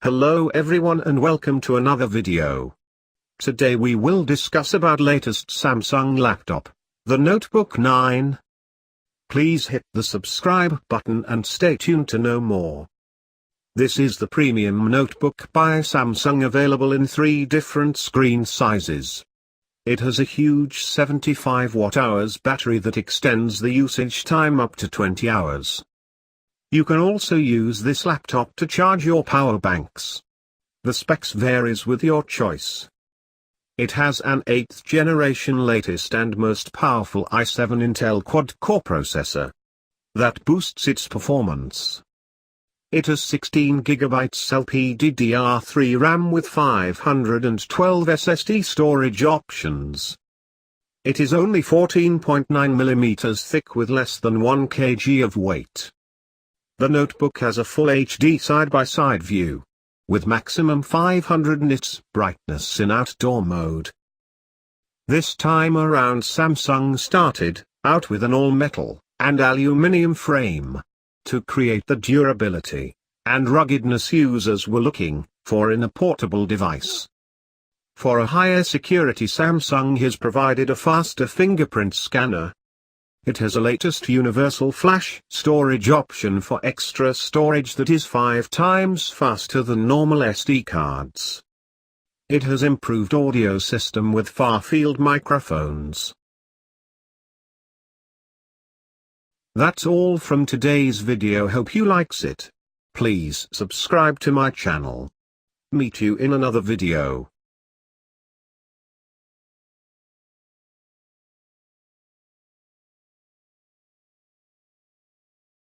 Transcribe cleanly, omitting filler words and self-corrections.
Hello everyone and welcome to another video. Today we will discuss about latest Samsung laptop, the Notebook 9. Please hit the subscribe button and stay tuned to know more. This is the premium notebook by Samsung, available in 3 different screen sizes. It has a huge 75 watt-hours battery that extends the usage time up to 20 hours. You can also use this laptop to charge your power banks. The specs varies with your choice. It has an 8th generation latest and most powerful i7 Intel quad-core processor that boosts its performance. It has 16 GB LPDDR3 RAM with 512 SSD storage options. It is only 14.9 mm thick with less than 1 kg of weight. The notebook has a full HD side-by-side view, with maximum 500 nits brightness in outdoor mode. This time around Samsung started out with an all-metal and aluminium frame to create the durability and ruggedness users were looking for in a portable device. For a higher security, Samsung has provided a faster fingerprint scanner. It has a latest universal flash storage option for extra storage that is 5 times faster than normal SD cards. It has improved audio system with far-field microphones. That's all from today's video. Hope you likes it. Please subscribe to my channel. Meet you in another video.